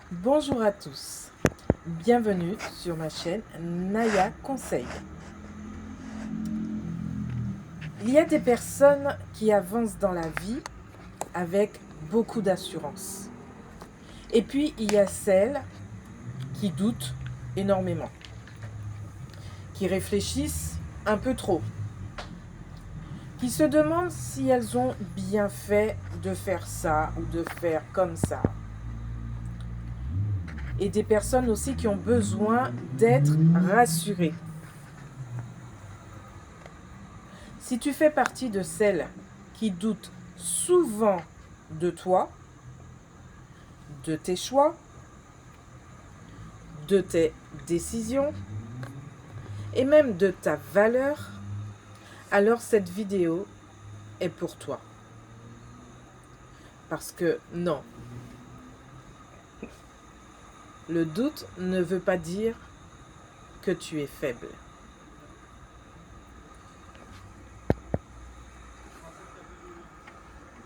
Bonjour à tous, bienvenue sur ma chaîne Naya Conseil. Il y a des personnes qui avancent dans la vie avec beaucoup d'assurance. Et puis il y a celles qui doutent énormément, qui réfléchissent un peu trop, qui se demandent si elles ont bien fait de faire ça ou de faire comme ça. Et des personnes aussi qui ont besoin d'être rassurées. Si tu fais partie de celles qui doutent souvent de toi, de tes choix, de tes décisions et même de ta valeur, alors cette vidéo est pour toi. Parce que non, le doute ne veut pas dire que tu es faible.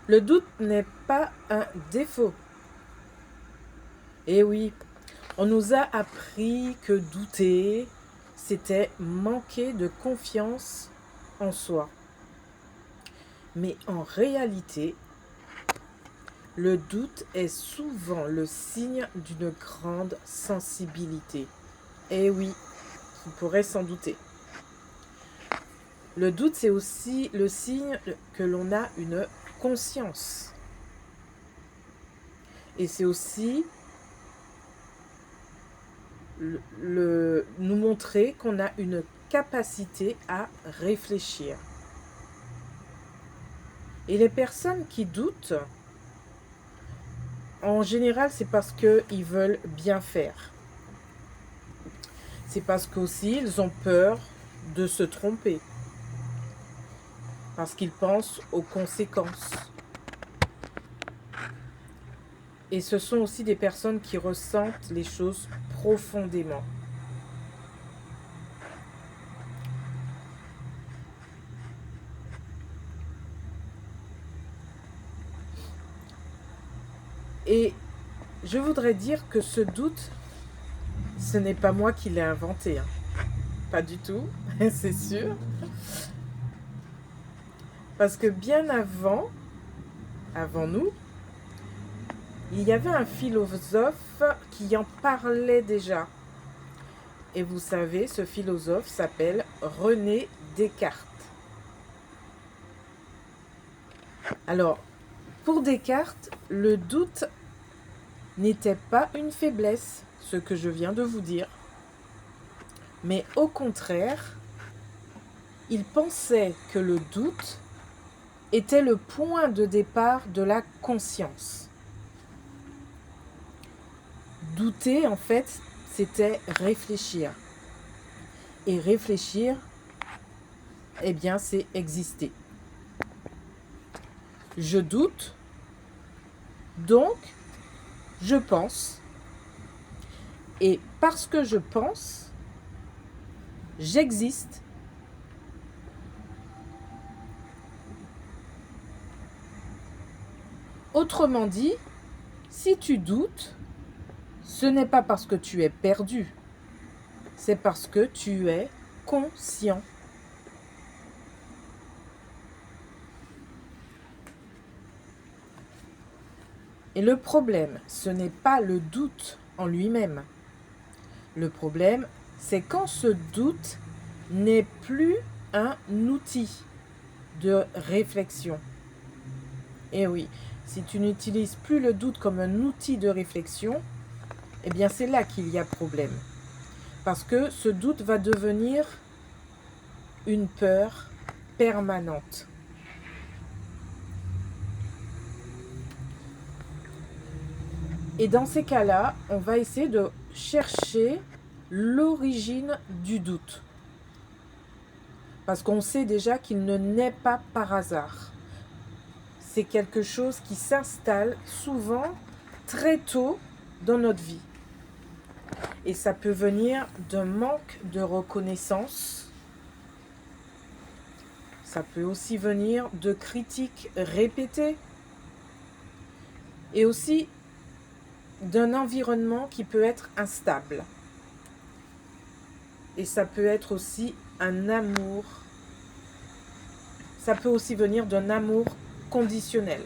Le doute n'est pas un défaut. Eh oui, on nous a appris que douter, c'était manquer de confiance en soi. Mais en réalité, le doute est souvent le signe d'une grande sensibilité. Eh oui, tu pourrais s'en douter. Le doute, c'est aussi le signe que l'on a une conscience. Et c'est aussi nous montrer qu'on a une capacité à réfléchir. Et les personnes qui doutent, en général, c'est parce qu'ils veulent bien faire. C'est parce qu'aussi, ils ont peur de se tromper. Parce qu'ils pensent aux conséquences. Et ce sont aussi des personnes qui ressentent les choses profondément. Et je voudrais dire que ce doute, ce n'est pas moi qui l'ai inventé. Pas du tout, c'est sûr. Parce que bien avant nous, il y avait un philosophe qui en parlait déjà. Et vous savez, ce philosophe s'appelle René Descartes. Alors, pour Descartes, le doute n'était pas une faiblesse, ce que je viens de vous dire. Mais au contraire, il pensait que le doute était le point de départ de la conscience. Douter, en fait, c'était réfléchir. Et réfléchir, eh bien, c'est exister. Je doute, donc je pense. Et parce que je pense, j'existe. Autrement dit, si tu doutes, ce n'est pas parce que tu es perdu, c'est parce que tu es conscient. Et le problème, ce n'est pas le doute en lui-même. Le problème, c'est quand ce doute n'est plus un outil de réflexion. Et oui, si tu n'utilises plus le doute comme un outil de réflexion, eh bien c'est là qu'il y a problème. Parce que ce doute va devenir une peur permanente. Et dans ces cas-là, on va essayer de chercher l'origine du doute. Parce qu'on sait déjà qu'il ne naît pas par hasard. C'est quelque chose qui s'installe souvent très tôt dans notre vie. Et ça peut venir d'un manque de reconnaissance. Ça peut aussi venir de critiques répétées. Et aussi d'un environnement qui peut être instable. Et ça peut être aussi un amour. Ça peut aussi venir d'un amour conditionnel.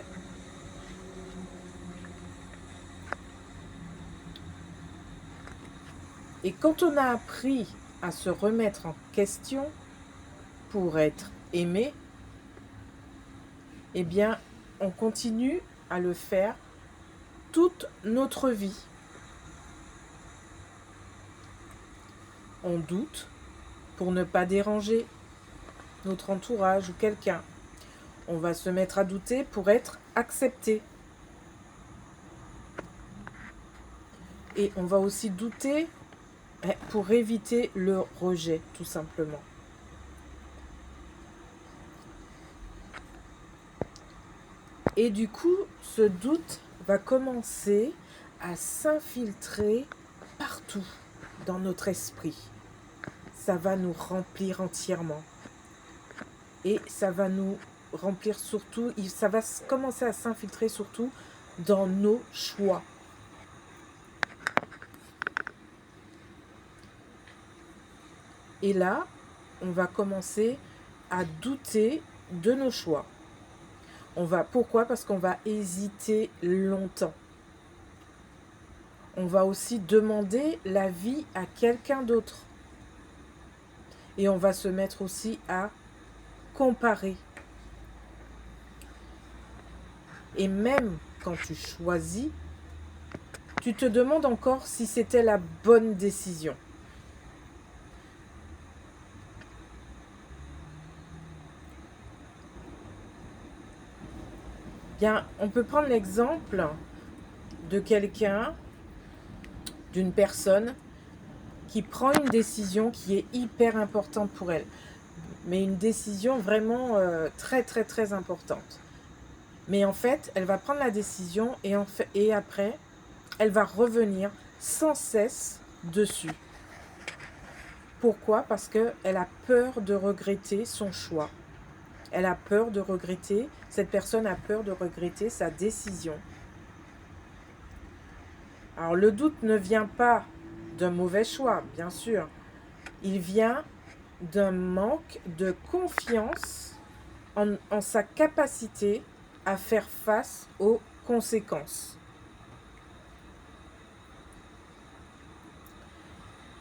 Et quand on a appris à se remettre en question pour être aimé, eh bien, on continue à le faire toute notre vie. On doute pour ne pas déranger notre entourage ou quelqu'un. On va se mettre à douter pour être accepté. Et on va aussi douter pour éviter le rejet, tout simplement. Et du coup, ce doute va commencer à s'infiltrer partout dans notre esprit. Ça va nous remplir entièrement. Et ça va nous remplir surtout, ça va commencer à s'infiltrer surtout dans nos choix. Et là, on va commencer à douter de nos choix. Pourquoi? Parce qu'on va hésiter longtemps. On va aussi demander l'avis à quelqu'un d'autre. Et on va se mettre aussi à comparer. Et même quand tu choisis, tu te demandes encore si c'était la bonne décision. Bien, on peut prendre l'exemple de quelqu'un, d'une personne qui prend une décision qui est hyper importante pour elle. Mais une décision vraiment très, très, très importante. Mais en fait, elle va prendre la décision et après, elle va revenir sans cesse dessus. Pourquoi? Parce qu'elle a peur de regretter son choix. Elle a peur de regretter, cette personne a peur de regretter sa décision. Alors le doute ne vient pas d'un mauvais choix, bien sûr. Il vient d'un manque de confiance en sa capacité à faire face aux conséquences.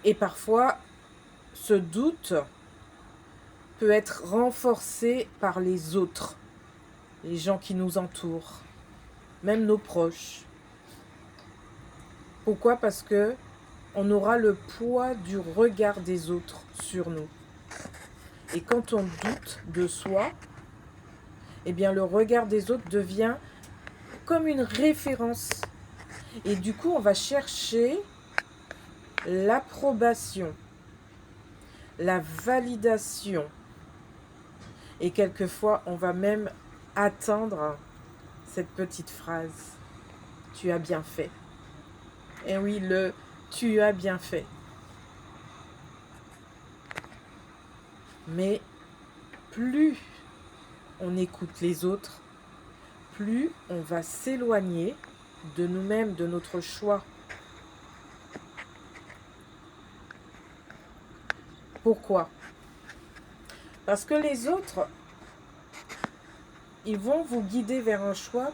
Et parfois, ce doute peut être renforcé par les autres, les gens qui nous entourent, même nos proches. Pourquoi? Parce que on aura le poids du regard des autres sur nous. Et quand on doute de soi, eh bien le regard des autres devient comme une référence. Et du coup, on va chercher l'approbation, la validation. Et quelquefois, on va même atteindre cette petite phrase. Tu as bien fait. Et oui, tu as bien fait. Mais plus on écoute les autres, plus on va s'éloigner de nous-mêmes, de notre choix. Pourquoi? Parce que les autres, ils vont vous guider vers un choix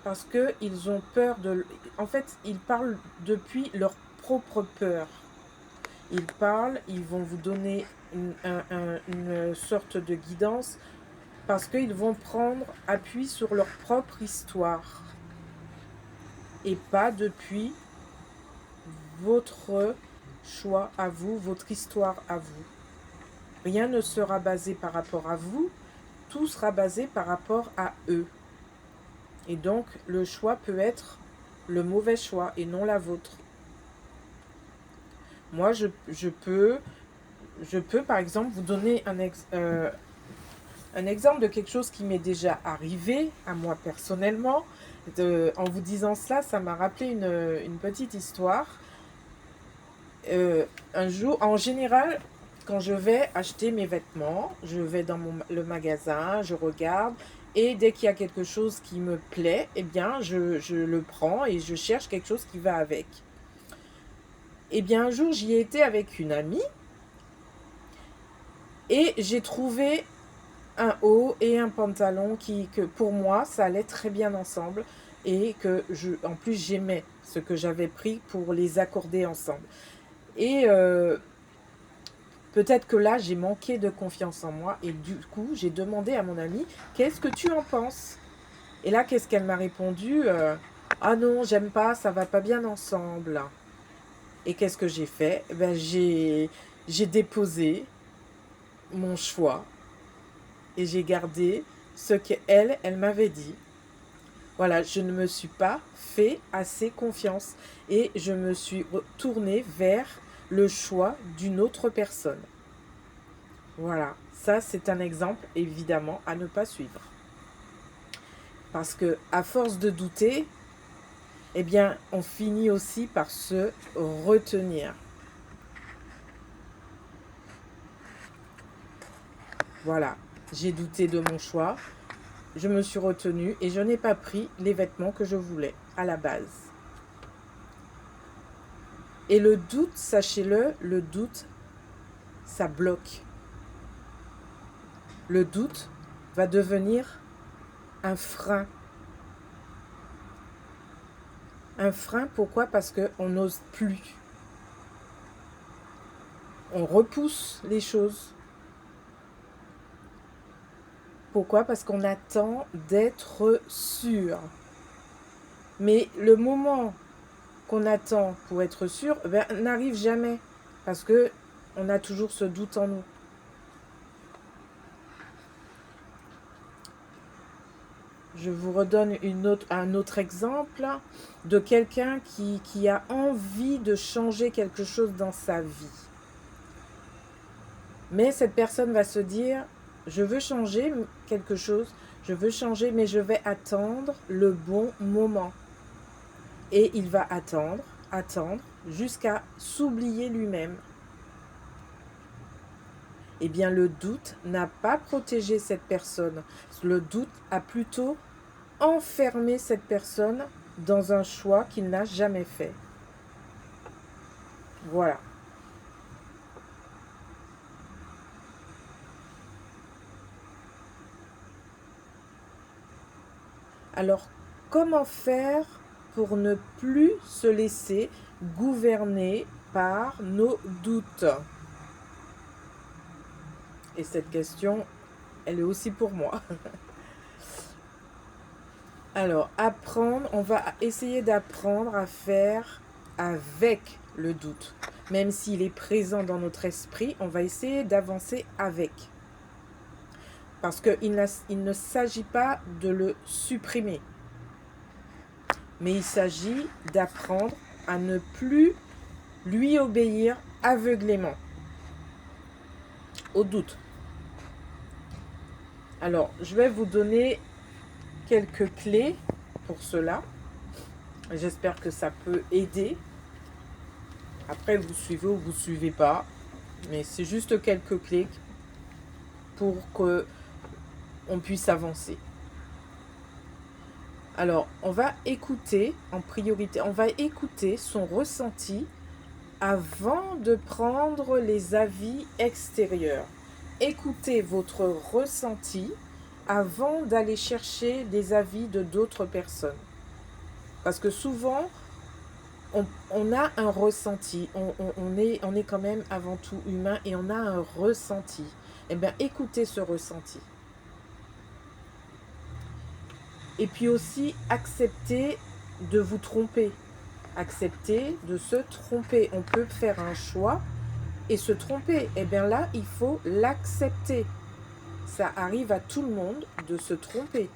parce qu'ils ont peur de... En fait, ils parlent depuis leur propre peur. Ils parlent, ils vont vous donner une sorte de guidance parce qu'ils vont prendre appui sur leur propre histoire et pas depuis votre choix à vous, votre histoire à vous. Rien ne sera basé par rapport à vous, tout sera basé par rapport à eux. Et donc, le choix peut être le mauvais choix et non la vôtre. Moi, je peux par exemple, vous donner un exemple de quelque chose qui m'est déjà arrivé à moi personnellement. En vous disant cela, ça m'a rappelé une petite histoire. Un jour, en général, quand je vais acheter mes vêtements, je vais dans le magasin, je regarde Et dès qu'il y a quelque chose qui me plaît, eh bien, je le prends et je cherche quelque chose qui va avec. Eh bien, un jour, j'y ai été avec une amie et j'ai trouvé un haut et un pantalon que pour moi, ça allait très bien ensemble et en plus, j'aimais ce que j'avais pris pour les accorder ensemble. Et peut-être que là, j'ai manqué de confiance en moi et du coup, j'ai demandé à mon amie, qu'est-ce que tu en penses? Et là, qu'est-ce qu'elle m'a répondu? Ah non, j'aime pas, ça va pas bien ensemble. Et qu'est-ce que j'ai fait? Ben, j'ai déposé mon choix et j'ai gardé ce qu'elle, elle m'avait dit. Voilà, je ne me suis pas fait assez confiance et je me suis tournée vers le choix d'une autre personne. Voilà, ça c'est un exemple évidemment à ne pas suivre. Parce que à force de douter, eh bien, on finit aussi par se retenir. Voilà, j'ai douté de mon choix, je me suis retenue et je n'ai pas pris les vêtements que je voulais à la base. Et le doute, sachez-le, le doute, ça bloque. Le doute va devenir un frein. Un frein, pourquoi? Parce qu'on n'ose plus. On repousse les choses. Pourquoi? Parce qu'on attend d'être sûr. Mais le moment qu'on attend pour être sûr, n'arrive jamais. Parce qu'on a toujours ce doute en nous. Je vous redonne un autre exemple de quelqu'un qui a envie de changer quelque chose dans sa vie. Mais cette personne va se dire, je veux changer quelque chose, je veux changer, mais je vais attendre le bon moment. Et il va attendre, jusqu'à s'oublier lui-même. Eh bien, le doute n'a pas protégé cette personne. Le doute a plutôt enfermé cette personne dans un choix qu'il n'a jamais fait. Voilà. Alors, comment faire pour ne plus se laisser gouverner par nos doutes? Et cette question, elle est aussi pour moi. Alors, on va essayer d'apprendre à faire avec le doute. Même s'il est présent dans notre esprit, on va essayer d'avancer avec. Parce qu'il ne s'agit pas de le supprimer. Mais il s'agit d'apprendre à ne plus lui obéir aveuglément au doute. Alors, je vais vous donner quelques clés pour cela. J'espère que ça peut aider. Après, vous suivez ou vous ne suivez pas. Mais c'est juste quelques clés pour qu'on puisse avancer. Alors, on va écouter en priorité, on va écouter son ressenti avant de prendre les avis extérieurs. Écoutez votre ressenti avant d'aller chercher des avis de d'autres personnes. Parce que souvent, on a un ressenti, on est quand même avant tout humain et on a un ressenti. Eh bien, écoutez ce ressenti. Et puis aussi, acceptez de vous tromper. Acceptez de se tromper. On peut faire un choix et se tromper. Et bien là, il faut l'accepter. Ça arrive à tout le monde de se tromper.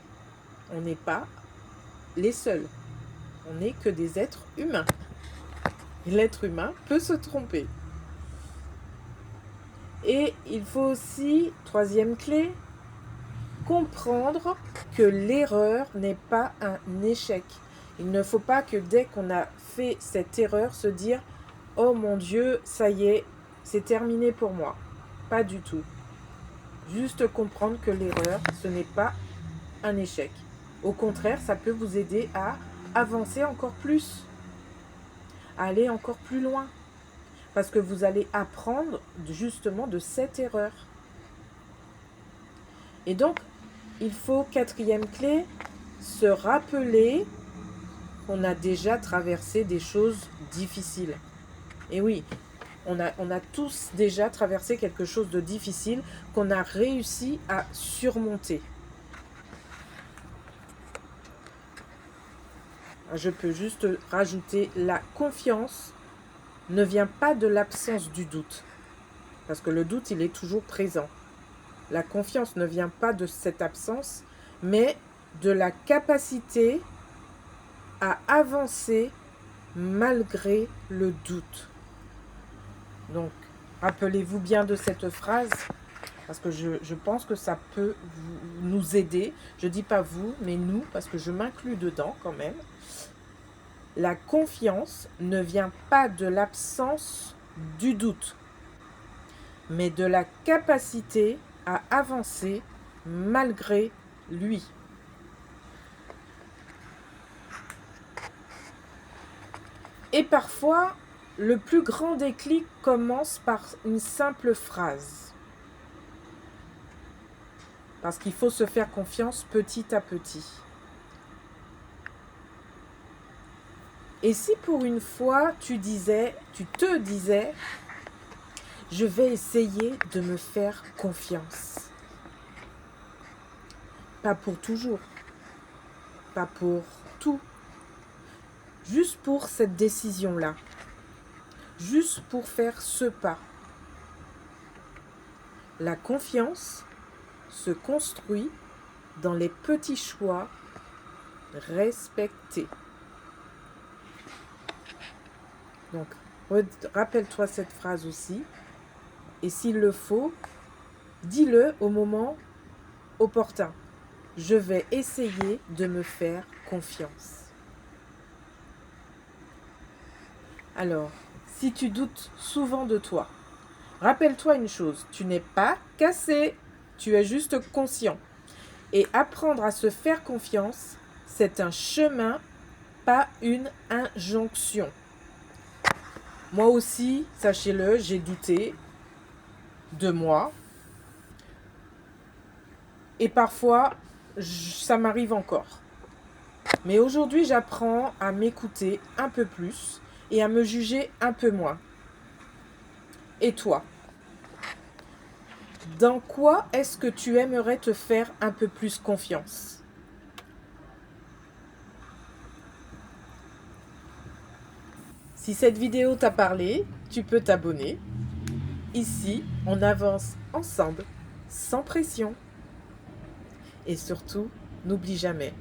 On n'est pas les seuls. On n'est que des êtres humains. Et l'être humain peut se tromper. Et il faut aussi, troisième clé, comprendre que l'erreur n'est pas un échec. Il ne faut pas que dès qu'on a fait cette erreur, se dire « Oh mon Dieu, ça y est, c'est terminé pour moi ». Pas du tout. Juste comprendre que l'erreur, ce n'est pas un échec. Au contraire, ça peut vous aider à avancer encore plus, à aller encore plus loin. Parce que vous allez apprendre justement de cette erreur. Et donc, il faut, quatrième clé, se rappeler qu'on a déjà traversé des choses difficiles. Et oui, on a tous déjà traversé quelque chose de difficile qu'on a réussi à surmonter. Je peux juste rajouter, la confiance ne vient pas de l'absence du doute. Parce que le doute, il est toujours présent. La confiance ne vient pas de cette absence, mais de la capacité à avancer malgré le doute. Donc, rappelez-vous bien de cette phrase, parce que je pense que ça peut nous aider. Je ne dis pas vous, mais nous, parce que je m'inclus dedans quand même. La confiance ne vient pas de l'absence du doute, mais de la capacité à avancer malgré lui. Et parfois, le plus grand déclic commence par une simple phrase. Parce qu'il faut se faire confiance petit à petit. Et si pour une fois tu te disais, je vais essayer de me faire confiance. Pas pour toujours, pas pour tout, juste pour cette décision-là, juste pour faire ce pas. La confiance se construit dans les petits choix respectés. Donc, rappelle-toi cette phrase aussi. Et s'il le faut, dis-le au moment opportun. Je vais essayer de me faire confiance. Alors, si tu doutes souvent de toi, rappelle-toi une chose, tu n'es pas cassé, tu es juste conscient. Et apprendre à se faire confiance, c'est un chemin, pas une injonction. Moi aussi, sachez-le, j'ai douté de moi. Et parfois, ça m'arrive encore. Mais aujourd'hui, j'apprends à m'écouter un peu plus et à me juger un peu moins. Et toi? Dans quoi est-ce que tu aimerais te faire un peu plus confiance? Si cette vidéo t'a parlé, tu peux t'abonner. Ici, on avance ensemble, sans pression. Et surtout, n'oublie jamais,